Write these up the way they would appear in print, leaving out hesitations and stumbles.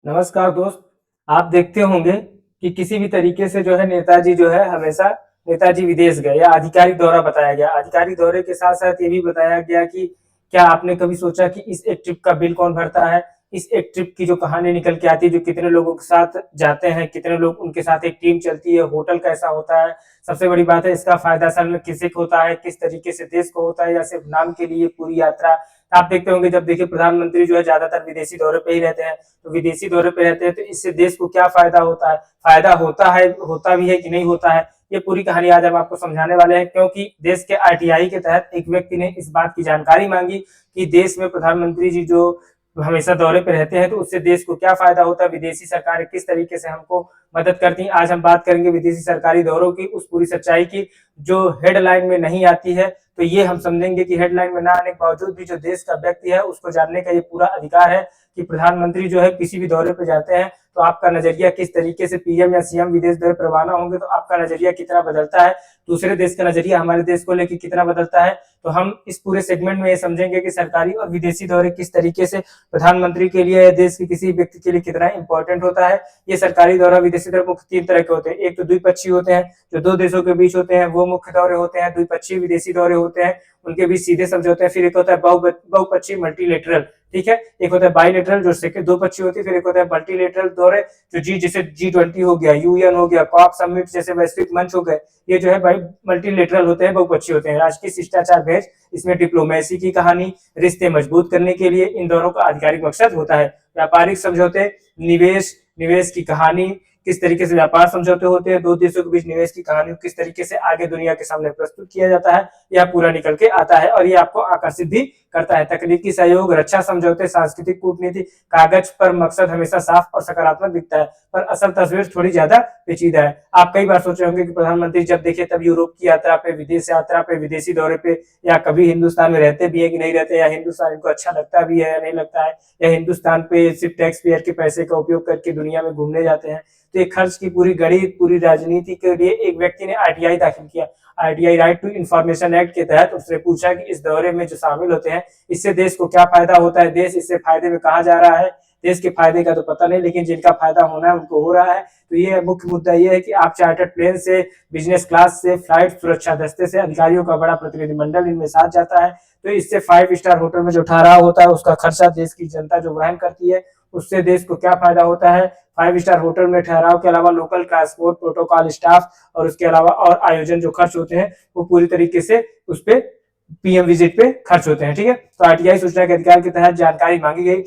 नमस्कार दोस्त। आप देखते होंगे कि किसी भी तरीके से जो है नेताजी जो है हमेशा नेताजी विदेश गए या आधिकारिक दौरा बताया गया। आधिकारिक दौरे के साथ-साथ ये भी बताया गया कि क्या आपने कभी सोचा कि इस एक ट्रिप का बिल कौन भरता है? इस एक ट्रिप की जो कहानी निकल के आती है, जो कितने लोगों के साथ जाते हैं, कितने लोग उनके साथ एक टीम चलती है, होटल कैसा होता है? सबसे बड़ी बात है इसका फ़ायदा असल में किसे को होता है, किस तरीके से देश को होता है या सिर्फ़ नाम के लिए पूरी यात्रा। आप देखते होंगे जब देखिए प्रधानमंत्री जो है ज़्यादातर विदेशी दौरे पे ही रहते हैं। तो विदेशी दौरे पे रहते हैं तो इससे देश को क्या फायदा होता है, फायदा होता भी है कि नहीं होता है, ये पूरी कहानी आज हम आपको समझाने वाले हैं। क्योंकि देश के आरटीआई के तहत एक व्यक्ति ने इस बात की जानकारी मांगी कि देश में प्रधानमंत्री जी जो हमेशा दौरे पे रहते हैं तो उससे देश को क्या फायदा होता है, विदेशी सरकारें किस तरीके से हमको मदद करती हैं। आज हम बात करेंगे विदेशी सरकारी दौरों की, उस पूरी सच्चाई की जो हेडलाइन में नहीं आती है। तो ये हम समझेंगे कि हेडलाइन में ना आने के बावजूद भी जो देश का व्यक्ति है उसको जानने का ये पूरा अधिकार है कि प्रधानमंत्री जो है किसी भी दौरे पे जाते हैं तो आपका नजरिया किस तरीके से पीएम या सीएम विदेश दौरे पर रवाना होंगे तो आपका नजरिया कितना बदलता है, दूसरे देश का नजरिया हमारे देश को लेकर कितना बदलता है। तो हम इस पूरे सेगमेंट में ये समझेंगे कि सरकारी और विदेशी दौरे किस तरीके से प्रधानमंत्री के लिए या देश के किसी व्यक्ति के लिए कितना इंपॉर्टेंट होता है। ये सरकारी दौरा विदेशी दौरे मुख्य तीन तरह के होते हैं। एक तो द्विपक्षीय होते हैं, जो दो देशों के बीच होते हैं, वो मुख्य दौरे होते हैं। द्विपक्षीय विदेशी दौरे होते हैं, उनके बीच सीधे समझौते हैं। फिर एक होता है बहुपक्षीय मल्टीलेटरल, ठीक है। एक होता है बाइलेटरल जो सेकंड दो पक्षीय होती है। फिर एक होता है मल्टीलेटरल दौरे जो जैसे G20 हो गया, यूएन हो गया, कॉप समिट जैसे वैश्विक मंच हो गए, ये जो है भाई मल्टीलेटरल होते हैं, बहुपक्षीय होते हैं। राजकीय शिष्टाचार भेंट, इसमें डिप्लोमेसी की कहानी, रिश्ते मजबूत करने के लिए इन दौरों का आधिकारिक मकसद होता है। व्यापारिक समझौते, निवेश निवेश की कहानी, किस तरीके से व्यापार समझौते होते हैं, दो देशों के बीच निवेश की कहानी किस तरीके से आगे दुनिया के सामने प्रस्तुत किया जाता है, यह पूरा निकल के आता है और ये आपको आकर्षित भी करता है। तकनीकी सहयोग, रक्षा समझौते, सांस्कृतिक कूटनीति, कागज पर मकसद हमेशा साफ और सकारात्मक दिखता है पर असल तस्वीर थोड़ी ज्यादा पेचीदा है। आप कई बार सोचे होंगे कि प्रधानमंत्री जब देखे तब यूरोप की यात्रा पे, विदेश यात्रा पे, विदेशी दौरे पे या कभी हिंदुस्तान में रहते भी है कि नहीं रहते, या हिंदुस्तान इनको अच्छा लगता भी है या नहीं लगता है, या हिंदुस्तान पे सिर्फ टैक्स पेयर के पैसे का उपयोग करके दुनिया में घूमने जाते हैं। तो ये खर्च की पूरी गणित, पूरी राजनीति के लिए एक व्यक्ति ने आरटीआई दाखिल किया। RTI right to information act के तहत उसने पूछा कि इस दौरे में जो शामिल होते हैं इससे देश को क्या फायदा होता है, देश इससे फायदे में कहा जा रहा है। देश के फायदे का तो पता नहीं, लेकिन जिनका फायदा होना है उनको हो रहा है। तो ये मुख्य मुद्दा ये है कि आप चार्टर्ड प्लेन से, बिजनेस क्लास से, फ्लाइट सुरक्षा दस्ते से अधिकारियों का बड़ा प्रतिनिधिमंडल इनमें साथ जाता है। तो इससे 5 स्टार होटल में जो ठहराव होता है उसका खर्चा देश की जनता जो वहन करती है, उससे देश को क्या फायदा होता है। 5 स्टार होटल में ठहराव के अलावा लोकल ट्रांसपोर्ट, प्रोटोकॉल स्टाफ और उसके अलावा और आयोजन जो खर्च होते हैं वो पूरी तरीके से उस पे पीएम विजिट पे खर्च होते हैं, ठीक है। तो आरटीआई सूचना के अधिकार के तहत जानकारी मांगी गई।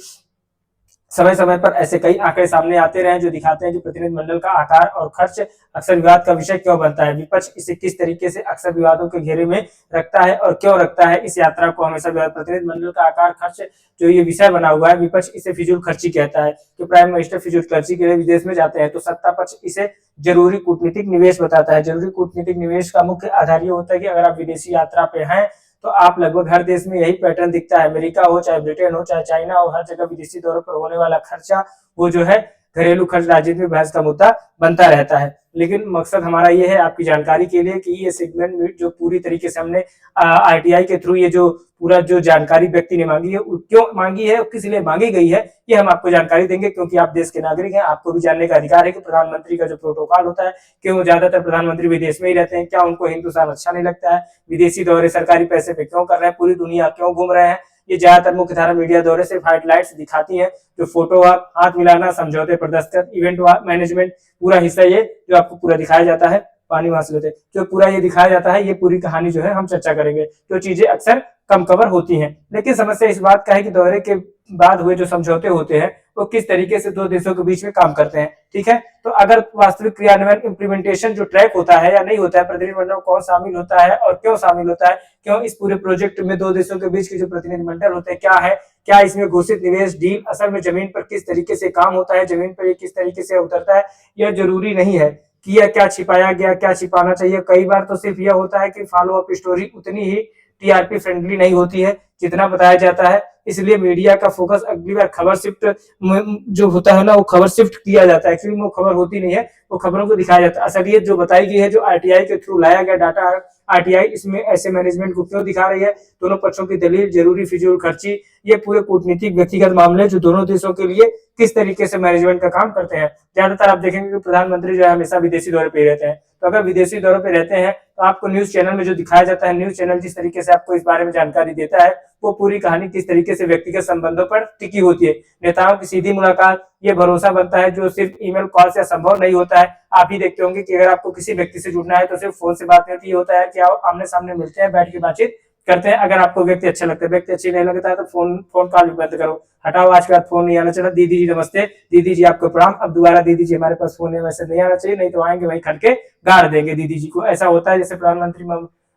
समय समय पर ऐसे कई आंकड़े सामने आते रहे जो दिखाते हैं कि प्रतिनिधिमंडल का आकार और खर्च अक्सर विवाद का विषय क्यों बनता है। विपक्ष इसे किस तरीके से अक्सर विवादों के घेरे में रखता है और क्यों रखता है इस यात्रा को हमेशा विवाद। प्रतिनिधिमंडल का आकार, खर्च जो ये विषय बना हुआ है, विपक्ष इसे फिजूल खर्ची कहता है कि प्राइम मिनिस्टर फिजूल खर्ची के लिए विदेश में जाते हैं। तो सत्ता पक्ष इसे जरूरी कूटनीतिक निवेश बताता है। जरूरी कूटनीतिक निवेश का मुख्य आधार ये होता है कि अगर आप विदेशी यात्रा पे हैं तो आप लगभग हर देश में यही पैटर्न दिखता है। अमेरिका हो, चाहे ब्रिटेन हो, चाहे चाइना हो, हर जगह विदेशी दौरों पर होने वाला खर्चा वो जो है घरेलू खर्च राजनीति में बहस का मुद्दा बनता रहता है। लेकिन मकसद हमारा ये है आपकी जानकारी के लिए कि ये सेगमेंट जो पूरी तरीके से हमने आरटीआई के थ्रू ये जो पूरा जो जानकारी व्यक्ति ने मांगी है, क्यों मांगी है, किस लिए मांगी गई है, ये हम आपको जानकारी देंगे। क्योंकि आप देश के नागरिक हैं, आपको भी जानने का अधिकार है कि प्रधानमंत्री का जो प्रोटोकॉल होता है, क्यों ज्यादातर प्रधानमंत्री विदेश में ही रहते हैं, क्या उनको हिंदुस्तान अच्छा नहीं लगता है, विदेशी दौरे सरकारी पैसे पे क्यों कर रहे हैं, पूरी दुनिया क्यों घूम रहे हैं। ये ज्यादातर मुख्यधारा मीडिया दौरे सिर्फ हाइलाइट्स दिखाती है, जो फोटो आप हाथ मिलाना, समझौते पर दस्तखत, इवेंट मैनेजमेंट पूरा हिस्सा ये जो आपको पूरा दिखाया जाता है। पानी वहां से लेते जो पूरा ये दिखाया जाता है, ये पूरी कहानी जो है हम चर्चा करेंगे। जो चीजें अक्सर कम कवर होती हैं, लेकिन समस्या इस बात का है कि दौरे के बाद हुए जो समझौते होते हैं वो किस तरीके से दो देशों के बीच में काम करते हैं, ठीक है। तो अगर वास्तविक क्रियान्वयन इम्प्लीमेंटेशन जो ट्रैक होता है या नहीं होता है, प्रतिनिधिमंडल कौन शामिल होता है और क्यों शामिल होता है, क्यों इस पूरे प्रोजेक्ट में दो देशों के बीच के जो प्रतिनिधिमंडल होते हैं क्या है, क्या इसमें घोषित निवेश डील असल में जमीन पर किस तरीके से काम होता है, जमीन पर ये किस तरीके से उतरता है। यह जरूरी नहीं है कि यह क्या छिपाया गया, क्या छिपाना चाहिए। कई बार तो सिर्फ यह होता है कि फॉलो अप स्टोरी उतनी ही टीआरपी फ्रेंडली नहीं होती है जितना बताया जाता है। इसलिए मीडिया का फोकस अगली बार खबर शिफ्ट जो होता है ना, वो खबर शिफ्ट किया जाता है। एक्चुअली वो खबर होती नहीं है, वो खबरों को दिखाया जाता है। असलियत जो बताई गई है, जो आरटीआई के थ्रू लाया गया डाटा आरटीआई इसमें ऐसे मैनेजमेंट को क्यों दिखा रही है, दोनों पक्षों की दलील, जरूरी फिजूल खर्ची, ये पूरे कूटनीतिक व्यक्तिगत मामले जो दोनों देशों के लिए किस तरीके से मैनेजमेंट का काम करते हैं। ज्यादातर आप देखेंगे कि प्रधानमंत्री जो है हमेशा विदेशी दौरे पे रहते हैं, तो अगर विदेशी दौरे पे रहते हैं तो आपको न्यूज चैनल में जो दिखाया जाता है, न्यूज चैनल जिस तरीके से आपको इस बारे में जानकारी देता है, वो पूरी कहानी किस तरीके से व्यक्तिगत संबंधों पर टिकी होती है। नेताओं की सीधी मुलाकात, ये भरोसा बनता है जो सिर्फ ईमेल कॉल से संभव नहीं होता है। आप ही देखते होंगे कि अगर आपको किसी व्यक्ति से जुड़ना है तो सिर्फ फोन से बात नहीं होती, ये होता है कि आप आमने सामने मिलते हैं, बैठ के बातचीत करते हैं। अगर आपको व्यक्ति अच्छा लगता है, व्यक्ति अच्छी नहीं लगता है तो फोन कॉल भी बंद करो, हटाओ, आज के बाद फोन नहीं आना चाहिए। दीदी जी नमस्ते, दीदी जी आपको प्रणाम, अब दोबारा दीदी जी हमारे पास फोन है, वैसे नहीं आना चाहिए, नहीं तो आएंगे वही खड़ के गाड़ देंगे दीदी जी को। ऐसा होता है जैसे प्रधानमंत्री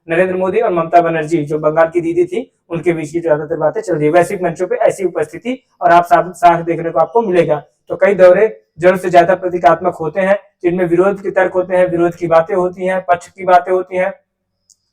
नरेंद्र मोदी और ममता बनर्जी जो बंगाल की दीदी थी, उनके बीच की ज्यादातर बातें चल रही है। वैश्विक मंचों पे ऐसी उपस्थिति और आप साफ देखने को आपको मिलेगा। तो कई दौरे जरूरत से ज्यादा प्रतीकात्मक होते हैं, जिनमें विरोध के तर्क होते हैं, विरोध की बातें होती हैं, पक्ष की बातें होती हैं।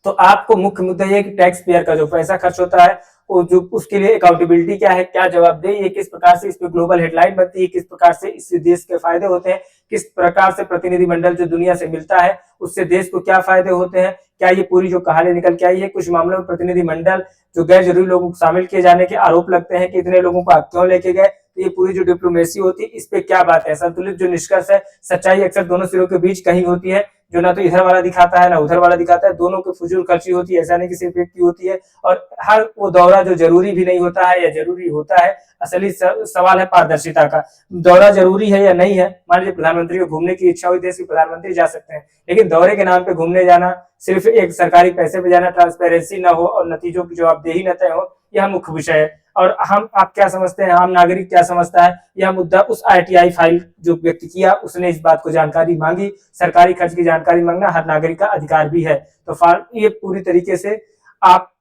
तो आपको मुख्य मुद्दा ये कि टैक्स पेयर का जो पैसा खर्च होता है वो जो उसके लिए अकाउंटेबिलिटी क्या है, क्या जवाबदेही है, किस प्रकार से इस पे ग्लोबल हेडलाइन बनती है, किस प्रकार से इससे देश के फायदे होते हैं, किस प्रकार से प्रतिनिधिमंडल जो दुनिया से मिलता है उससे देश को क्या फायदे होते हैं, क्या ये पूरी जो कहानी निकल के आई है। कुछ मामलों में प्रतिनिधिमंडल जो गैर जरूरी लोगों को शामिल किए जाने के आरोप लगते हैं कि इतने लोगों को आप क्यों लेके गए, तो ये पूरी जो डिप्लोमेसी होती है इस पे क्या बात है। संतुलित जो निष्कर्ष है, सच्चाई अक्सर दोनों सिरों के बीच कहीं होती है, जो ना तो इधर वाला दिखाता है ना उधर वाला दिखाता है, दोनों की फजूल खर्ची होती है, ऐसा नहीं कि सिर्फ एक की होती है। और हर वो दौरा जो जरूरी भी नहीं होता है या जरूरी होता है, असली सवाल है पारदर्शिता का। दौरा जरूरी है या नहीं है, मान लीजिए प्रधानमंत्री को घूमने की इच्छा हुई, देश के प्रधानमंत्री जा सकते हैं, लेकिन दौरे के नाम पे घूमने जाना, सिर्फ एक सरकारी पैसे पे जाना, ट्रांसपेरेंसी ना हो और नतीजों की जवाबदेही न तय हो, यह मुख्य विषय है। और आप क्या समझते हैं, आम नागरिक क्या समझता है, यह मुद्दा उस आरटीआई फाइल जो व्यक्ति किया उसने इस बात को जानकारी मांगी। सरकारी खर्च की जानकारी मांगना हर नागरिक का अधिकार भी है। तो ये पूरी तरीके से आप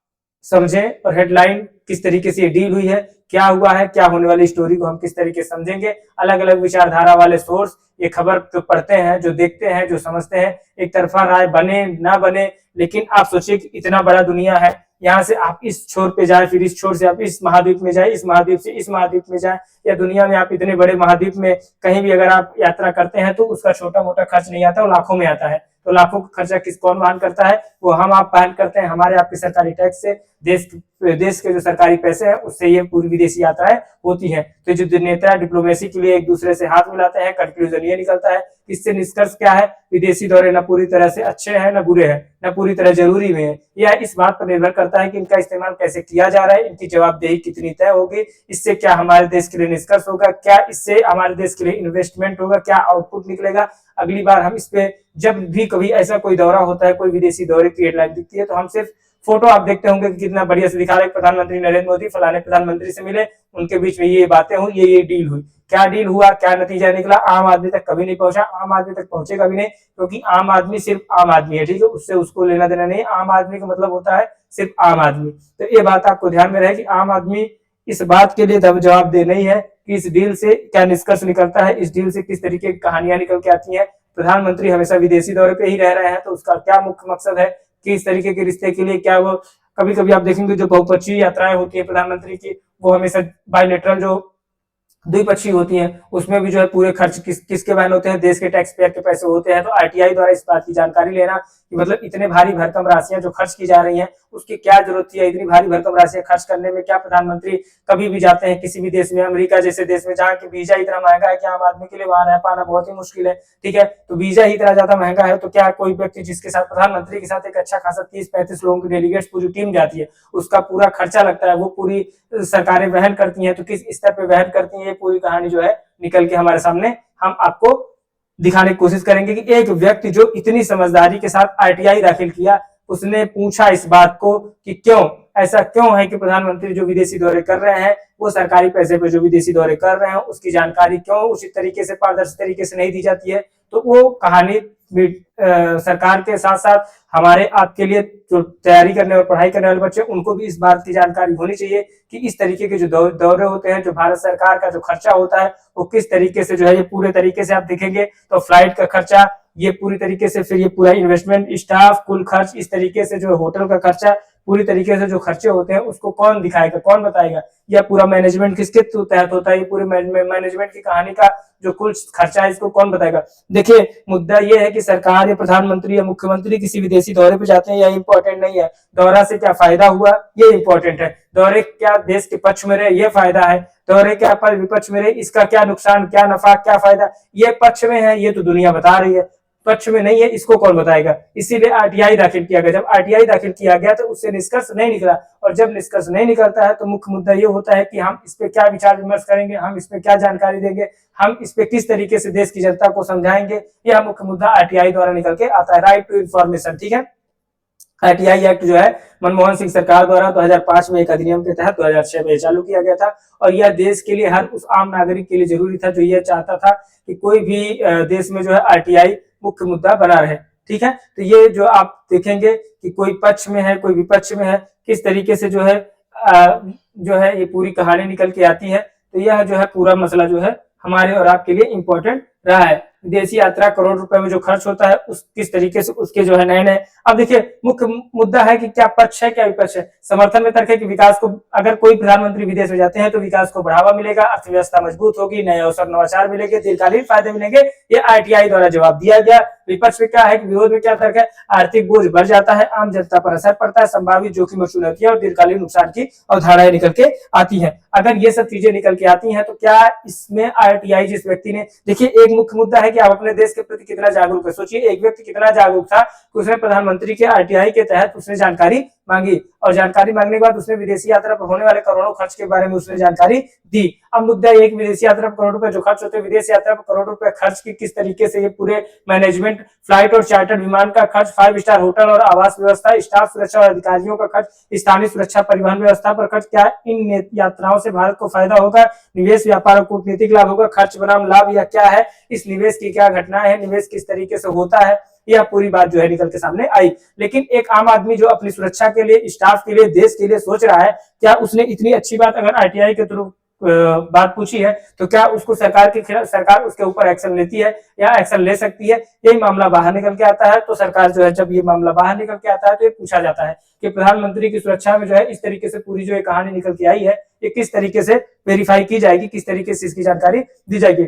समझें और हेडलाइन किस तरीके से डील हुई है, क्या हुआ है, क्या होने वाली स्टोरी को हम किस तरीके से समझेंगे। अलग अलग विचारधारा वाले सोर्स ये खबर जो पढ़ते हैं, जो देखते हैं, जो समझते हैं, एक तरफा राय बने ना बने, लेकिन आप सोचिए कि इतना बड़ा दुनिया है, यहाँ से आप इस छोर पे जाए, फिर इस छोर से आप इस महाद्वीप में जाए, इस महाद्वीप से इस महाद्वीप में जाए, या दुनिया में आप इतने बड़े महाद्वीप में कहीं भी अगर आप यात्रा करते हैं तो उसका छोटा मोटा खर्च नहीं आता, वो लाखों में आता है। तो लाखों का खर्चा कौन वहन करता है, वो हम आप वहन करते हैं, हमारे आपके सरकारी टैक्स से, देश के जो सरकारी पैसे हैं उससे ये पूरी विदेशी यात्राएं होती हैं। तो जो नेता डिप्लोमेसी के लिए एक दूसरे से हाथ मिलाते हैं, कंक्लूजन ये निकलता है, इससे निष्कर्ष क्या है, विदेशी दौरे न पूरी तरह से अच्छे हैं न बुरे हैं, न पूरी तरह जरूरी में है। यह इस बात पर निर्भर करता है कि इनका इस्तेमाल कैसे किया जा रहा है, इनकी जवाबदेही कितनी तय होगी, इससे क्या हमारे देश के लिए निष्कर्ष होगा, क्या इससे हमारे देश के लिए इन्वेस्टमेंट होगा, क्या आउटपुट निकलेगा। अगली बार हम इस पे जब भी कभी ऐसा कोई दौरा होता है, कोई विदेशी दौरे की हेडलाइन दिखती है, तो हम सिर्फ फोटो आप देखते होंगे कि कितना बढ़िया से दिखा रहे, प्रधानमंत्री नरेंद्र मोदी फलाने प्रधानमंत्री से मिले, उनके बीच में ये बातें हुई, ये डील हुई। क्या डील हुआ, क्या नतीजा निकला, आम आदमी तक कभी नहीं पहुंचा, आम आदमी तक पहुंचेगा भी नहीं, क्योंकि आम आदमी सिर्फ आम आदमी है, ठीक है, उससे उसको लेना देना नहीं। आम आदमी का मतलब होता है सिर्फ आम आदमी। तो ये बात आपको ध्यान में रहे कि आम आदमी इस बात के लिए जवाबदेह नहीं है कि इस डील से क्या निष्कर्ष निकलता है, इस डील से किस तरीके की कहानियां निकल के आती है। प्रधानमंत्री हमेशा विदेशी दौरे पे ही रह रहे हैं, तो उसका क्या मुख्य मकसद है कि इस तरीके के रिश्ते के लिए क्या वो, कभी कभी आप देखेंगे जो बहुपक्षीय यात्राएं होती है प्रधानमंत्री की, वो हमेशा बायलेटरल जो द्विपक्षीय होती हैं, उसमें भी जो है पूरे खर्च किसके वहन होते हैं, देश के टैक्स पेयर के पैसे होते हैं। तो आरटीआई द्वारा इस बात की जानकारी लेना कि मतलब इतने भारी भरकम राशियां जो खर्च की जा रही हैं उसकी क्या जरूरत थी, इतनी भारी भरकम राशियां खर्च करने में, क्या प्रधानमंत्री कभी भी जाते हैं किसी भी देश में, अमेरिका जैसे देश में जहाँ की वीजा इतना महंगा है कि आम आदमी के लिए वहां रह पाना बहुत ही मुश्किल है, ठीक है, तो वीजा ही इतना ज्यादा महंगा है, तो क्या कोई व्यक्ति जिसके साथ प्रधानमंत्री के साथ एक अच्छा खासा 30-35 लोगों की डेलीगेट्स पूरी टीम जाती है, उसका पूरा खर्चा लगता है, वो पूरी सरकारें वहन करती हैं, तो किस स्तर पे वहन करती हैं, ये पूरी कहानी जो है निकल के हमारे सामने हम आपको दिखाने की कोशिश करेंगे कि एक व्यक्ति जो इतनी समझदारी के साथ आरटीआई दाखिल किया, उसने पूछा इस बात को कि क्यों ऐसा क्यों है कि प्रधानमंत्री जो विदेशी दौरे कर रहे हैं, वो सरकारी पैसे पे जो विदेशी दौरे कर रहे हैं, उसकी जानकारी क्यों उचित तरीके से, पारदर्शी तरीके से नहीं दी जाती है। तो वो कहानी सरकार के साथ साथ हमारे आपके लिए जो तैयारी करने और पढ़ाई करने वाले बच्चे, उनको भी इस बात की जानकारी होनी चाहिए कि इस तरीके के जो दौरे होते हैं, जो भारत सरकार का जो खर्चा होता है, वो किस तरीके से जो है, ये पूरे तरीके से आप देखेंगे तो फ्लाइट का खर्चा, ये पूरी तरीके से, फिर ये पूरा इन्वेस्टमेंट, स्टाफ, कुल खर्च, इस तरीके से जो होटल का खर्चा, पूरी तरीके से जो खर्चे होते हैं उसको कौन दिखाएगा, कौन बताएगा, या पूरा मैनेजमेंट किसके तहत होता है, ये पूरे मैनेजमेंट की कहानी का जो कुल खर्चा है इसको कौन बताएगा। देखिए मुद्दा ये है कि सरकार या प्रधानमंत्री या मुख्यमंत्री किसी विदेशी दौरे पे जाते हैं, या इंपॉर्टेंट नहीं है। दौरा से क्या फायदा हुआ ये इंपॉर्टेंट है। दौरे क्या देश के पक्ष में रहे ये फायदा है, दौरे क्या पर विपक्ष में रहे इसका क्या नुकसान, क्या नफा, क्या फायदा, ये पक्ष में है ये तो दुनिया बता रही है, पक्ष में नहीं है इसको कौन बताएगा। इसीलिए आरटीआई दाखिल किया गया। जब आरटीआई दाखिल किया गया तो उससे निष्कर्ष नहीं निकला, और जब निष्कर्ष नहीं निकलता है तो मुख्य मुद्दा ये होता है कि हम इस पे क्या विचार विमर्श करेंगे, हम इस पे क्या जानकारी देंगे, हम इस पे किस तरीके से देश की जनता को समझाएंगे। यह मुख्य मुद्दा आरटीआई द्वारा निकल के आता है, राइट टू इन्फॉर्मेशन। ठीक है, आरटीआई एक्ट जो है मनमोहन सिंह सरकार द्वारा 2005 में एक अधिनियम के तहत 2006 में चालू किया गया था, और यह देश के लिए हर उस आम नागरिक के लिए जरूरी था जो यह चाहता था कि कोई भी देश में जो है आरटीआई मुख्य मुद्दा बना रहे। ठीक है, तो ये जो आप देखेंगे कि कोई पक्ष में है कोई विपक्ष में है, किस तरीके से जो है ये पूरी कहानी निकल के आती है। तो यह जो है पूरा मसला जो है हमारे और आपके लिए इम्पोर्टेंट रहा है। विदेशी यात्रा करोड़ रुपए में जो खर्च होता है उस किस तरीके से उसके जो है नए नए, अब देखिए मुख्य मुद्दा है कि क्या पक्ष है क्या विपक्ष है। समर्थन में तर्क है कि विकास को, अगर कोई प्रधानमंत्री विदेश में जाते हैं तो विकास को बढ़ावा मिलेगा, अर्थव्यवस्था मजबूत होगी, नए अवसर नवाचार मिलेंगे, दीर्घकालीन फायदे मिलेंगे, ये आरटीआई द्वारा जवाब दिया गया। विपक्ष में क्या है कि विरोध में क्या तर्क है, आर्थिक बोझ बढ़ जाता है, आम जनता पर असर पड़ता है, संभावित जोखिम और चुनौतियां और दीर्घकालीन नुकसान की अवधारणाएं निकल के आती है। अगर ये सब चीजें निकल के आती हैं तो क्या इसमें आरटीआई जिस व्यक्ति ने, देखिए एक मुख्य मुद्दा है कि आप अपने देश के प्रति कितना जागरूक है। सोचिए एक व्यक्ति कितना जागरूक था कि उसने प्रधानमंत्री के आरटीआई के तहत उसने जानकारी मांगी, और जानकारी मांगने के बाद उसने विदेशी यात्रा पर होने वाले करोड़ों खर्च के बारे में उसने जानकारी दी। अब मुद्दा एक विदेशी यात्रा पर करोड़ रुपए जो खर्च होते हैं, विदेश यात्रा पर करोड़ रुपए खर्च की किस तरीके से ये पूरे मैनेजमेंट, फ्लाइट और चार्टर्ड विमान का खर्च, 5 स्टार होटल और आवास व्यवस्था, स्टाफ सुरक्षा और अधिकारियों का खर्च, स्थानीय सुरक्षा परिवहन व्यवस्था पर खर्च, क्या इन यात्राओं से भारत को फायदा होगा, निवेश व्यापार और कूटनीतिक लाभ होगा, खर्च बनाम लाभ या क्या है, इस निवेश की क्या घटनाएं है, निवेश किस तरीके से होता है, यह पूरी बात जो है निकल के सामने आई। लेकिन एक आम आदमी जो अपनी सुरक्षा के लिए, स्टाफ के लिए, देश के लिए सोच रहा है, क्या उसने इतनी अच्छी बात अगर आरटीआई के थ्रू बात पूछी है तो क्या उसको सरकार उसके ऊपर एक्शन लेती है या एक्शन ले सकती है। यही मामला बाहर निकल के आता है, तो सरकार जो है जब ये मामला बाहर निकल के आता है तो ये पूछा जाता है कि प्रधानमंत्री की सुरक्षा में जो है इस तरीके से पूरी जो कहानी निकल के आई है ये किस तरीके से वेरीफाई की जाएगी, किस तरीके से इसकी जानकारी दी जाएगी।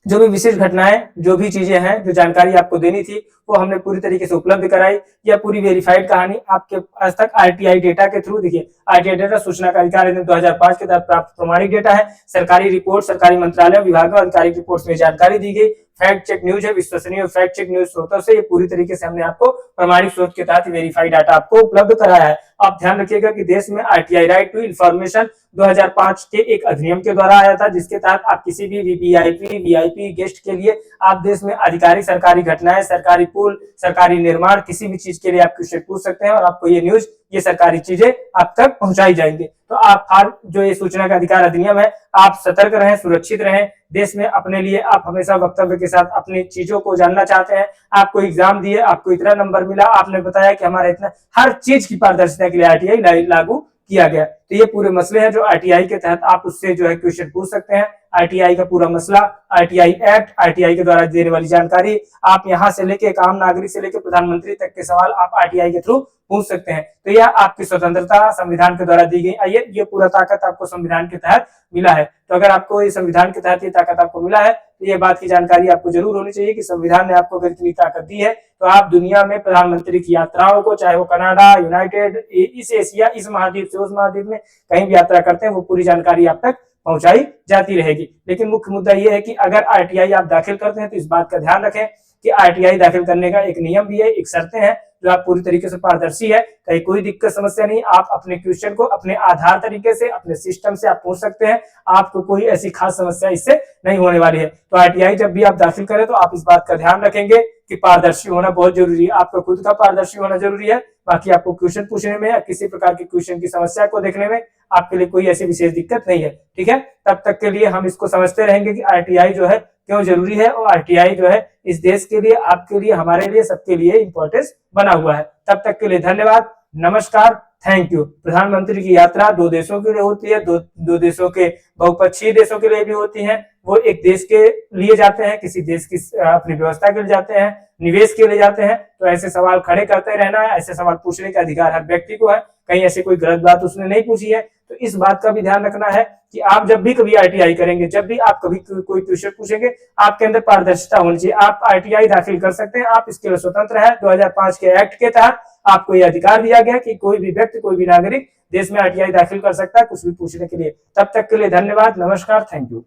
जो भी विशेष घटनाएं, जो भी चीजें हैं, जो जानकारी आपको देनी थी वो हमने पूरी तरीके से उपलब्ध कराई। यह पूरी वेरीफाइड कहानी आपके आज तक आरटीआई डेटा के थ्रू, देखिए आरटीआई डेटा सूचना का अधिकार अधिनियम 2005 के तहत प्राप्त प्रमाणिक डेटा है। सरकारी रिपोर्ट, सरकारी मंत्रालय, विभागों, आधिकारिक रिपोर्ट में जानकारी दी गई। फैक्ट चेक न्यूज है, विश्वसनीय फैक्ट चेक न्यूज स्रोतों से ये पूरी तरीके से हमने आपको प्रमाणिक स्रोत के तहत वेरीफाइड डाटा आपको उपलब्ध कराया है। आप ध्यान रखिएगा कि देश में आरटीआई राइट टू इन्फॉर्मेशन 2005 के एक अधिनियम के द्वारा आया था, जिसके तहत आप किसी भी वीवीआईपी गेस्ट के लिए आप देश में आधिकारिक सरकारी घटनाएं, सरकारी पुल, सरकारी निर्माण, किसी भी चीज के लिए आप क्वेश्चन पूछ सकते हैं और आपको ये न्यूज, ये सरकारी चीजें आप तक पहुंचाई जाएंगी। तो आप हर जो ये सूचना का अधिकार अधिनियम है, आप सतर्क रहें, सुरक्षित रहें। देश में अपने लिए आप हमेशा वक्तव्य के साथ अपनी चीजों को जानना चाहते हैं। आपको एग्जाम दिए, आपको इतना नंबर मिला, आपने बताया कि हमारा इतना, हर चीज की पारदर्शिता के लिए आरटीआई लागू किया गया। तो ये पूरे मसले हैं जो आरटीआई के तहत आप उससे जो है क्वेश्चन पूछ सकते हैं। आरटीआई का पूरा मसला, आरटीआई एक्ट, आरटीआई के द्वारा देने वाली जानकारी, आप यहां से लेके एक आम नागरिक से लेकर प्रधानमंत्री तक के सवाल आप आरटीआई के थ्रू पूछ सकते हैं। तो यह आपकी स्वतंत्रता संविधान के द्वारा दी गई। आइए, ये पूरा ताकत आपको संविधान के तहत मिला है। तो अगर आपको ये संविधान के तहत ये ताकत आपको मिला है तो ये बात की जानकारी आपको जरूर होनी चाहिए कि संविधान ने आपको अगर इतनी ताकत दी है तो आप दुनिया में प्रधानमंत्री की यात्राओं को, चाहे वो कनाडा, यूनाइटेड, इस एशिया, इस महाद्वीप से उस महाद्वीप में कहीं भी यात्रा करते हैं, वो पूरी जानकारी आप तक पहुंचाई जाती रहेगी। लेकिन मुख्य मुद्दा ये है कि अगर आरटीआई आप दाखिल करते हैं तो इस बात का ध्यान रखें कि आरटीआई दाखिल करने का एक नियम भी है, एक शर्तें हैं जो आप पूरी तरीके से पारदर्शी है, कहीं कोई दिक्कत समस्या नहीं। आप अपने क्वेश्चन को अपने आधार तरीके से, अपने सिस्टम से आप पूछ सकते हैं, आपको कोई ऐसी खास समस्या इससे नहीं होने वाली है। तो आरटीआई जब भी आप दाखिल करें तो आप इस बात का ध्यान रखेंगे कि पारदर्शी होना बहुत जरूरी है। आपका खुद का पारदर्शी होना जरूरी है, बाकी आपको क्वेश्चन पूछने में या किसी प्रकार की क्वेश्चन की समस्या को देखने में आपके लिए कोई ऐसी विशेष दिक्कत नहीं है। ठीक है, तब तक के लिए हम इसको समझते रहेंगे कि आरटीआई जो है क्यों जरूरी है, और आरटीआई जो है इस देश के लिए, आपके लिए, हमारे लिए, सबके लिए इंपॉर्टेंस बना हुआ है। तब तक के लिए धन्यवाद, नमस्कार, थैंक यू। प्रधानमंत्री की यात्रा 2 देशों के लिए होती है, दो देशों के, बहुपक्षीय देशों के लिए भी होती है। वो एक देश के लिए जाते हैं, किसी देश की अपनी व्यवस्था के लिए जाते हैं, निवेश के लिए जाते हैं, तो ऐसे सवाल खड़े करते रहना है। ऐसे सवाल पूछने का अधिकार हर व्यक्ति को है, कहीं ऐसे कोई गलत बात उसने नहीं पूछी है। तो इस बात का भी ध्यान रखना है कि आप जब भी कभी आईटीआई करेंगे, जब भी आप कभी कोई क्वेश्चन पूछेंगे, आपके अंदर पारदर्शिता होनी चाहिए। आप आईटीआई दाखिल कर सकते हैं, आप इसके लिए स्वतंत्र है। 2005 के एक्ट के तहत आपको यह अधिकार दिया गया कि कोई भी व्यक्ति, कोई भी नागरिक देश में आईटीआई दाखिल कर सकता है कुछ भी पूछने के लिए। तब तक के लिए धन्यवाद, नमस्कार, थैंक यू।